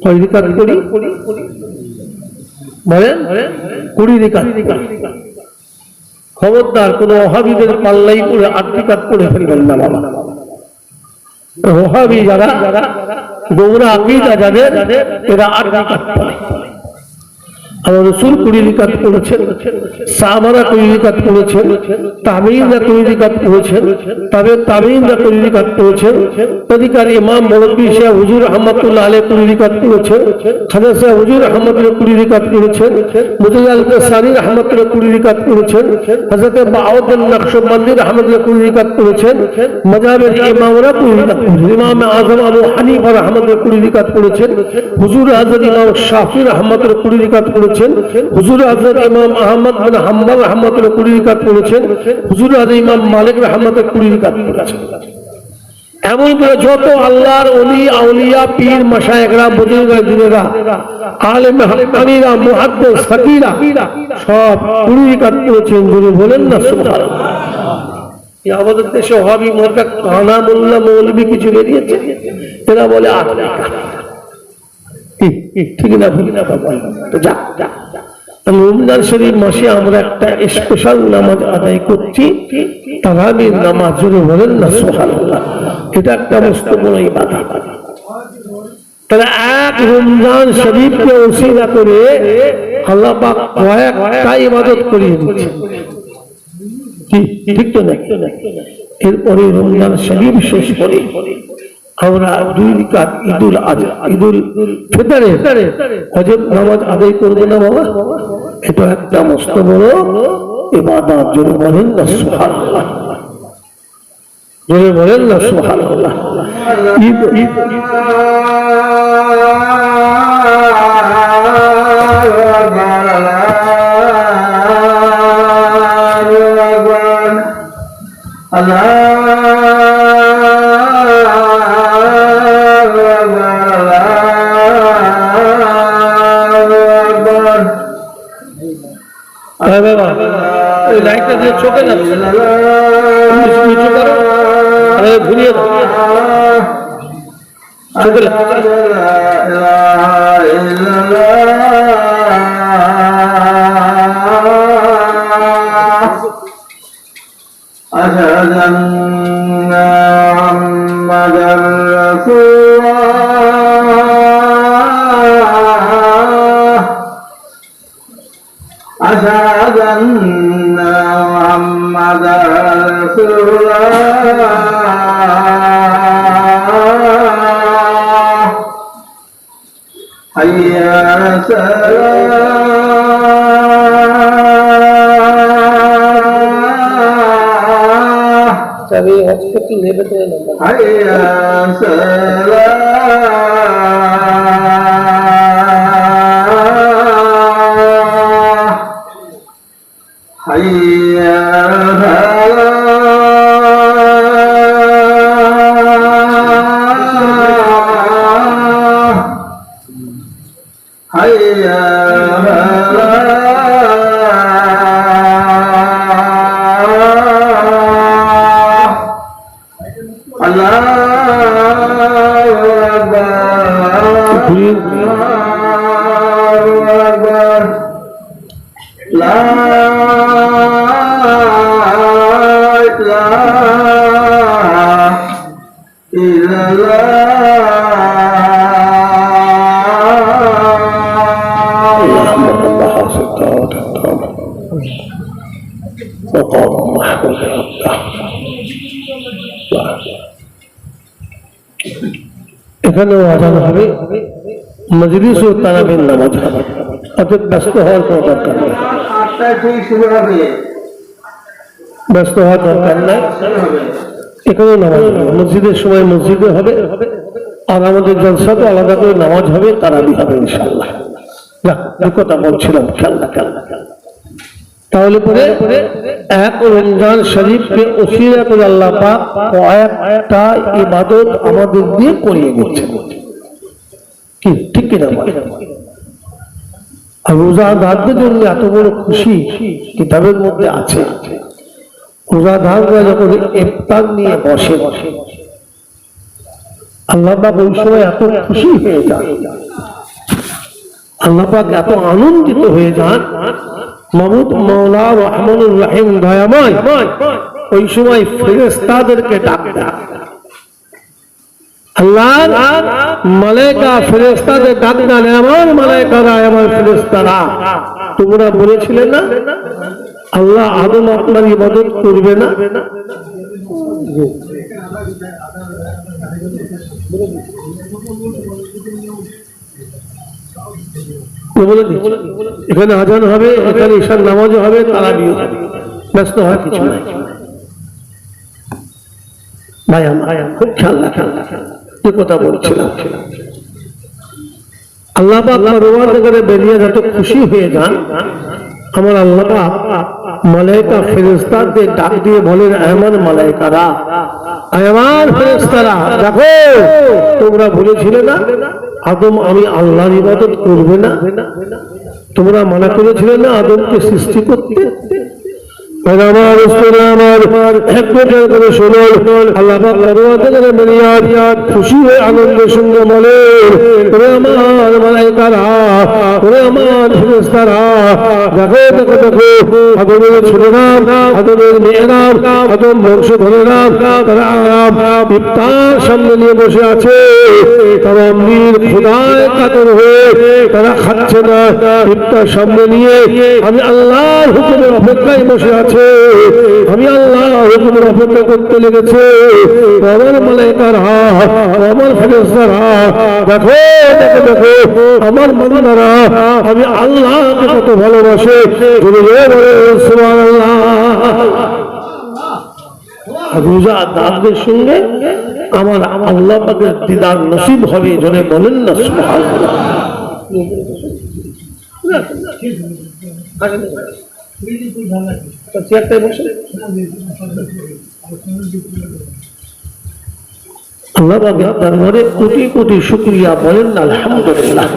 কয় রাকাত করি? বলেন 20 রাকাত। খবরদার কোন ওহাবীদের পাল্লাই পড়ে 8 রাকাত পড়ে ফেলবেন না বাবা। ওহাবী যারা গোমরা আকীদা যাদের, এরা 8 রাকাত পড়ে। আমার রাসূল 20 রাকাত পড়েছেন, সাহাবারা 20 রাকাত পড়েছেন, তাবেঈনরা 20 রাকাত পড়েছেন, তাবেঈনরা 20 রাকাত পড়েছেন। তদিকার ইমাম মুরব্বি শাহ হুজুর রাহমাতুল্লাহ আলাইহি 20 রাকাত পড়েছেন, খাজা শাহ হুজুর রাহমাতুল্লাহ 20 রাকাত পড়েছেন, মুজাদ্দিদ আল-কাসানি রাহমাতুল্লাহ 20 রাকাত পড়েছেন, হযরত বাউদ্দিন নকশবন্দি রাহমাতুল্লাহ 20 রাকাত পড়েছেন, মাযহাবের ইমামরা 20 রাকাত পড়েছেন। ইমাম আযম আবু হানিফা রাহমাতুল্লাহ 20 রাকাত পড়েছেন, হুজুর হযরত ইমাম শাফি রাহমাতুল্লাহ 20 রাকাত পড়েছেন, হুজুর হযরত ইমাম আহমদ বিন হাম্বল রাহমাতুল্লাহ 20 রাকাত পড়েছেন, হুজুর হযরত ইমাম মালিক রাহমাতুল্লাহ 20 রাকাত পড়েছেন। এমন করে যত আল্লাহর ওলি, আউলিয়া, পীর, মাশায়েখরা, বুজুর্গরা, দিনেরা, আলেম হাক্কানীরা, মুহাদ্দিস, ফাকিরা সব 20 রাকাত পড়েছেন। যদি বলেন না সুবহানাল্লাহ। আমাদের দেশে ওহাবী মোরকা কানা মোল্লা মৌলবী কিছু বেরিয়েছে, এরা বলে 8 রাকাত। ঠিক না? ভুল না বাবা। তো যা রমজান শরীফ মাসে আমরা একটা স্পেশাল নামাজ আদায় করছি, তারাবির নামাজ। যদি বলেন না সুবহানাল্লাহ। এটা একটা মস্ত বড় ইবাদত। তাহলে এক রমজান শরীফকে উসিলা করে আল্লাহ পাক কয়েকটা ইবাদত করিয়ে দিচ্ছে, ঠিক তো না? এরপরে রমজান শরীফ শেষ করে আমরা 2 রাকাত ঈদুল ফিতরে হজরত নামাজ আদায় করব না বাবা? এটা একটা মস্ত বড় ইবাদত। যদি বলেন না সুবহানাল্লাহ। জোরে বলেন না সুবহানাল্লাহ। ঈদ লাইটটা দিয়ে চোখে যাচ্ছে নিচু করো, ঘুরিয়ে দাও চোখে أشهد أن محمدا رسول الله حي على الصلاة حي على حي এখানেও আযান হবে, মজলিস ও তারাবির নামাজ হবে, অর্থাৎ ব্যস্ত হওয়ার কোনো দরকার নেই, ব্যস্ত হওয়ার দরকার নাই। এখানেও নামাজ হবে, মসজিদের সময় মসজিদে হবে, আর আমাদের জলসা তো আলাদা করে নামাজ হবে, তারাবি হবে ইনশাআল্লাহ। কথা বলছিলাম খেলনা। তাহলে পরে এক রমজান শরীফকে উসিলা করে আল্লাহ পাক কয়েকটা ইবাদত আমাদের দিয়ে করিয়ে দিচ্ছেন, কি ঠিক কিনা? আর রোজাদারদের জন্য এত বড় খুশি কিতাবের মধ্যে আছে। রোজাদাররা যখন ইফতার নিয়ে বসে, আল্লাহ পাক ওই সময় এত খুশি হয়ে যান, আল্লাহ পাক এত আনন্দিত হয়ে যান, মাবুদ মাওলা রহমানুর রহিম দয়াময় ওই সময় ফেরেশতাদেরকে ডাক দেন। আল্লাহ মালায়েকা ফেরেশতাদের ডাক দেন, আমার মালায়েকারা, আমার ফেরেশতারা, তোমরা বলেছিলে না আল্লাহ আদম আপনার ইবাদত করবে না? এখানে আযান হবে, এখানে ঈশার নামাজও হবে, তারাবিও হবে, ব্যস্ত হয় কিছু নাই। ভাই খুব খেয়াল রাখেন, কি কথা বলছিলাম। আল্লাহ পাক রোজা থেকে বেরিয়ে যত খুশি হয়ে যান, আমার আল্লাহ পাক মালায়েকা ফেরেশতাদের ডাক দিয়ে বলেন, আমার মালায়েকারা, আমার ফেরেশতারা, দেখো তোমরা বলেছিলে না আদম আমি আল্লাহর ইবাদত করবে না? তোমরা মানা করেছিলে না আদমকে সৃষ্টি করতে? আমার আল্লাহ পাক রোজা থেকে বেরিয়ে খুশি হয়ে আনন্দের সঙ্গে বলে, আমার মালায়েকারা, আমার ফেরেশতারা, দেখো দেখো দেখো আদমের ছেলেরা, আদমের মেয়েরা, আদম বংশধরেরা, তারা ইফতার সামনে নিয়ে বসে আছে, তারা অমনির খোদায় কাতর হয়ে তারা খাচ্ছে না। ইফতার সামনে নিয়ে আমি আল্লাহর হুকুমের অপেক্ষায় বসে আছে, আমি আল্লাহ হুকুমের অপেক্ষা করতে লেগেছে। আমার মালায়েকারা, আমার ফেরেশতারা, দেখো দেখো দেখো আমার বান্দারা আমি আল্লাহকে কত ভালোবাসে। সুবহানাল্লাহ। রোজাদারদের সঙ্গে আমার আল্লাহ পাকের দিদার নসিব হবে। জনে বলেন না সুবহানাল্লাহ। আল্লাহ পাকের দরবারে কোটি কোটি শুকরিয়া, বলেন না আলহামদুলিল্লাহ।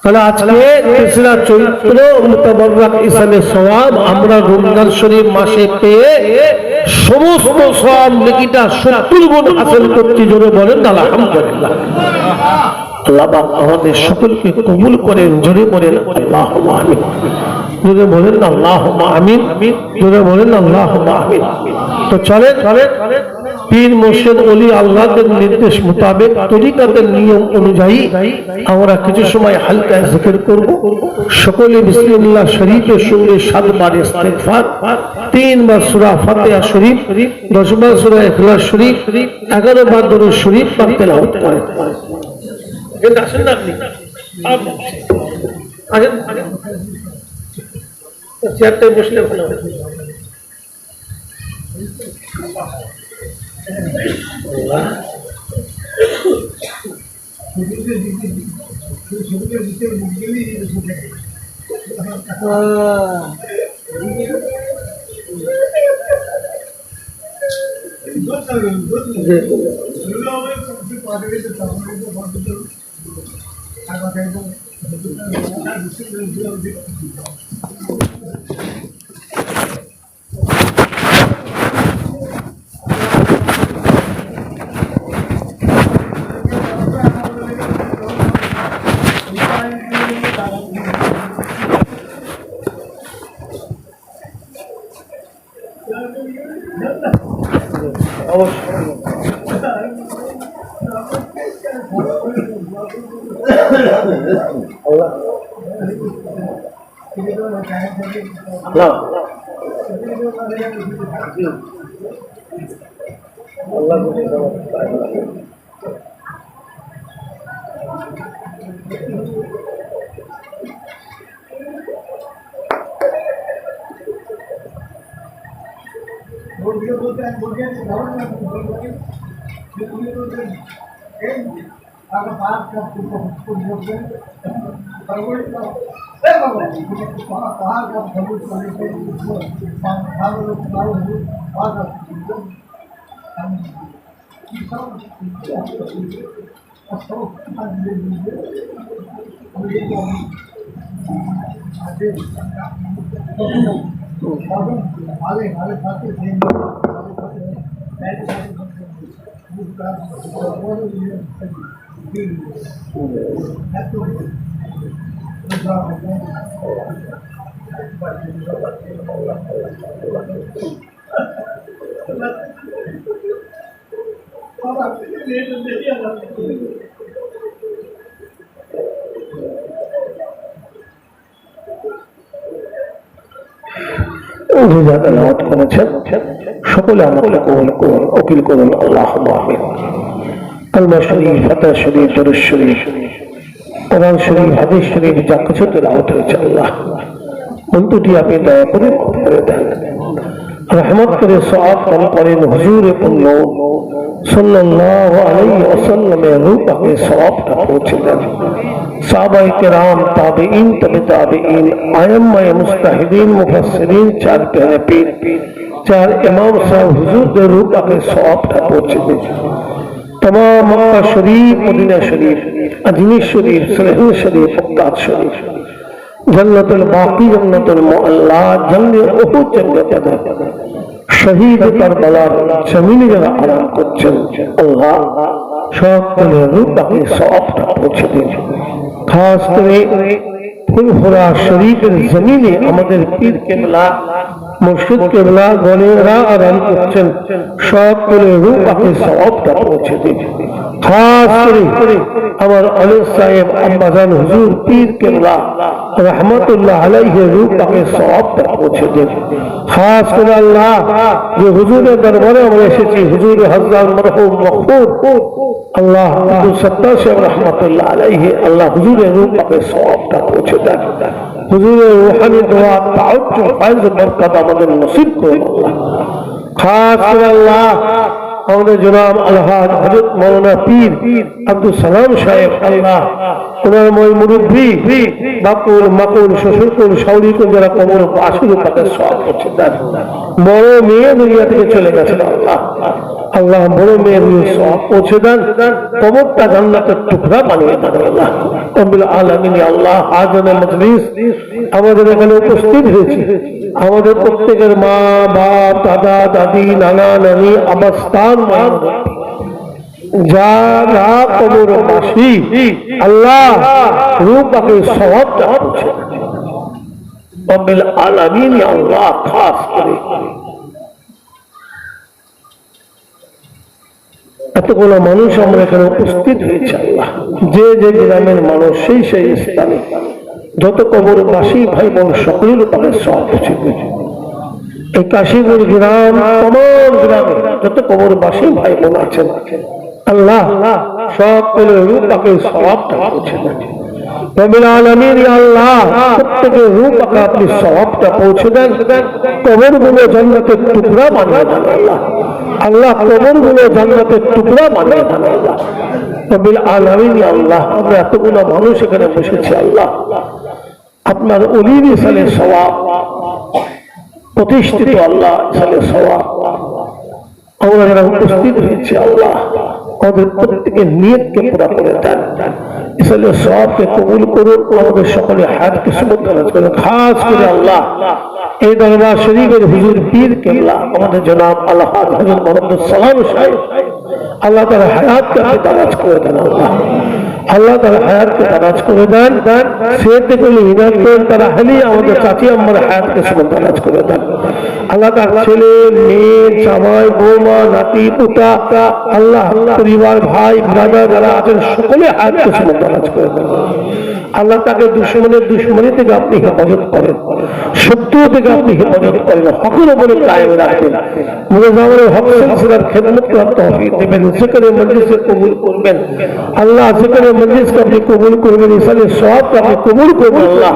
তাহলে আজকে তেসরা চৈত্র মুতাবাররাক ইসামে সওয়াব আমরা রমজান শরীফ মাসে পেয়ে সমস্ত সওয়াব নেকিটা 70 গুণ হাসিল করতে, জোরে বলেন আলহামদুলিল্লাহ। আল্লাহ পাক আমাদের সকলকে কবুল করেন, জোরে বলেন আল্লাহুম্মা আমিন। জোরে বলেন আল্লাহুম্মা আমিন। জোরে বলেন আল্লাহুম্মা আমিন। তো চলে পীর মুর্শিদ ওলি আল্লাহদের নির্দেশ মোতাবেক তরিকাতের নিয়ম অনুযায়ী আমরা কিছু সময় হালকা জিকির করব। সকলে বিসমিল্লাহ শরীফের সঙ্গে 7 বার ইস্তিগফার, 3 বার সূরা ফাতিহা শরীফ, 10 বার সূরা ইখলাস শরীফ, 11 বার দরুদ শরীফ পাঠ তেলাওয়াত করেন। এটা আসেন না আপনি আসেন চেয়ারটায় বসলে ভালো হবে। সকলে আমাকে কবুল করুন, ওকিল করুন, আল্লাহুম্মা আমিন। কালমা শরীফ, ফাতিহা শরীফ, দরুদ শরীফ, কোরআন শরীফ, হাদিস শরীফ যা কিছু তেলাওয়াত হয়েছে আল্লাহ অন্তটি আপনি দয়া করে মাফ করে দেন, রহমত করে সওয়াব দান করেন। হুজুরে পূর্ণ সাল্লাল্লাহু আলাইহি ওয়াসাল্লামের রূহ পাকে সওয়াবটা পৌঁছে দেন। সাহাবায়ে কেরাম, তাবেঈন, তবে তাবেঈন, আইম্মায়ে মুজতাহিদিন, মুফাসসিরিন, 4 প্যারে পীর, 4 ইমাম সাহেব হুজুরদের রূহ পাকে সওয়াবটা পৌঁছে দেন। तमाम मक्का शरीफ, मदीना शरीफ, अजमेर शरीफ, सरहिंद शरीफ, बगदाद शरीफ, जन्नतुल बाकी, जन्नतुल मुअल्ला, जन्नत उहुद, जन्नत बदर, शहीद करबलार जमीने যারা আরাম করছেন আল্লাহ সকলের রূহ পাকে সওয়াবটা পৌঁছে দিন। খাস করে ফুলফুরা শরীফের জমিনে আমাদের পীর কেবলা, মুর্শিদ কেবলা গণেরা আরাম করছেন, সকলের রূহ পাকে সওয়াবটা পৌঁছে দিন। খাস করে আমার আলী সাহেব আম্মাজান হুজুর পীর কেবলা রহমতুল্লাহ আলাইহি রূহ পাকে সওয়াবটা পৌঁছে দিন। খাস করে আল্লাহ যে হুজুরের দরবারে আমরা এসেছি, হুজুর হযরত মরহুম মকবুল আল্লাহ আব্দুল সত্তার সাহেব রহমতুল্লাহ আলাইহি, আল্লাহ হুজুরের রূহ পাকে সওয়াবটা পৌঁছে দেন। হুজুরের রূহানি দোয়া, তাওজ্জুহ, ফায়জ, বরকত আমাদের নসিব করুন আল্লাহ। খাস করে আল্লাহ আমাদের জনাব আলহাজ হযরত মাওলানা পীর আব্দুল সালাম সাহেব আল্লাহ ওনার মই মুরব্বী বাকুল মাকুল শ্বশুরকুল শাওরিকুল যারা কবর আসলে তাকে সওয়াব করছে বড় মেয়ে দুনিয়া থেকে চলে গেছেন আল্লাহ আল্লাহ বড় মেয়ের সওয়াব পৌঁছে দেন কবরটা জান্নাতের টুকরা বানিয়ে দেন আল্লাহ রব্বুল আলামিন আল্লাহ আজম মজলিস আমাদের এখানে উপস্থিত হয়েছে আমাদের প্রত্যেকের মা বাপ দাদা দাদি নানা নানি আবাস্তান যারা কবরবাসী আল্লাহ রূপাকে সওয়াবটা পৌঁছে রব্বুল আলামিন আল্লাহ খাস করে এতগুলো মানুষ আমরা এখানে উপস্থিত হয়েছে আল্লাহ যে যে গ্রামের মানুষ সেই সেই স্থানে যত কবরবাসী ভাই বোন সকলের তাদের সব ছিল এই কাশীপুর গ্রাম তমাম গ্রামে যত কবরবাসী ভাই বোন আছেন আল্লাহ সকলের রূপাকে সওয়াবটা পৌঁছে দেন রব্বুল আলামিন আল্লাহ প্রত্যেকের রূপাকে আপনি সওয়াবটা পৌঁছে দেন কবরগুলো জান্নাতের টুকরা বানিয়ে দেন আল্লাহ আল্লাহ কবরগুলো জান্নাতের টুকরা বানিয়ে দেন আল্লাহ রব্বুল আলামিন আল্লাহ আমরা এতগুলো মানুষ এখানে বসেছি আল্লাহ আপনার ওলির সালে সওয়াব প্রতিষ্ঠিত আল্লাহ সালে সওয়াব আমরা যারা উপস্থিত হয়েছি আল্লাহ আমাদের প্রত্যেকের নিয়তকে পুরা করে দেন ইসলে সওয়াবকে কবুল করুন আমাদের সকলে হায়াতকে সুবহানাল্লাহ করুন খাস করে আল্লাহ এই দরবার শরীফের হুজুর পীর কেবলা আমাদের জনাব আল্লাহ হযরত মুহাম্মদ সালাম সাহেব আল্লাহ তাআলা হায়াতকে দারাজ করে দেন আল্লাহ তাআলা হায়াতকে দারাজ করে দেন সেতে কোন হিদায়াত করেন তারা হলি আমাদের চাচি আম্মার হায়াতকে দারাজ করে দেন আল্লাহ তার ছেলে মেয়ে জামাই বৌমা নাতি পুতা আল্লাহ পরিবার ভাই ব্রাদার যারা আছেন সকলে হায়াতকে দারাজ করে দেন আল্লাহ তাকে দুশমনের দুশমনি থেকে আপনি হেফাজত করেন শত্রু থেকে আপনি হেফাজত করেন হকের উপরে কায়েম রাখেন মুজাওয়ারের হক সিলসিলার খেদমত করার তৌফিক দেবেন জিকিরে মজলিসে কবুল করবেন আল্লাহ জিকিরে মজলিসকে আপনি কবুল করবেন ইসালে সওয়াবকে আপনি কবুল করবেন আল্লাহ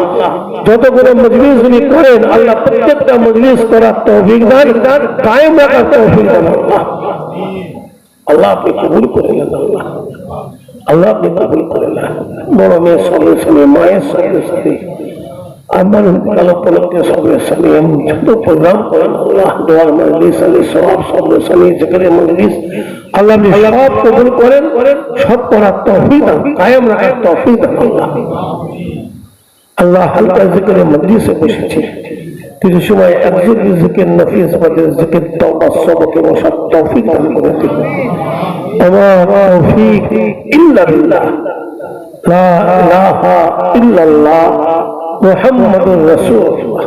যতগুলো মজলিস উনি করেন আল্লাহ প্রত্যেকটা মজলিস করার তৌফিক দেন কায়েম রাখার তৌফিক দেন আল্লাহ আপনি কবুল করে নেন আল্লাহ আপনি কবুল করে নেন বড় মেয়ের সঙ্গে সঙ্গে মায়ের সঙ্গে সঙ্গে আমার উপলক্ষে সঙ্গে সঙ্গে যত প্রোগ্রাম করেন আল্লাহ দোয়ার মজলিস আলী সব সঙ্গে সঙ্গে যেখানে মজলিস আল্লাহ আপনি সব কবুল করেন সব করার তৌফিক দেন কায়েম রাখার তৌফিক দেন আল্লাহ হালকা জিকিরে মজলিসে বসেছে কিছু সময় একজন জিকির নফিস বাদে জিকির তওবা সবকে বসার তৌফিক দান করে দিন আমার তৌফিক ইল্লা বিল্লাহ লা ইলাহা ইল্লাল্লাহ মুহাম্মাদুর রাসূলুল্লাহ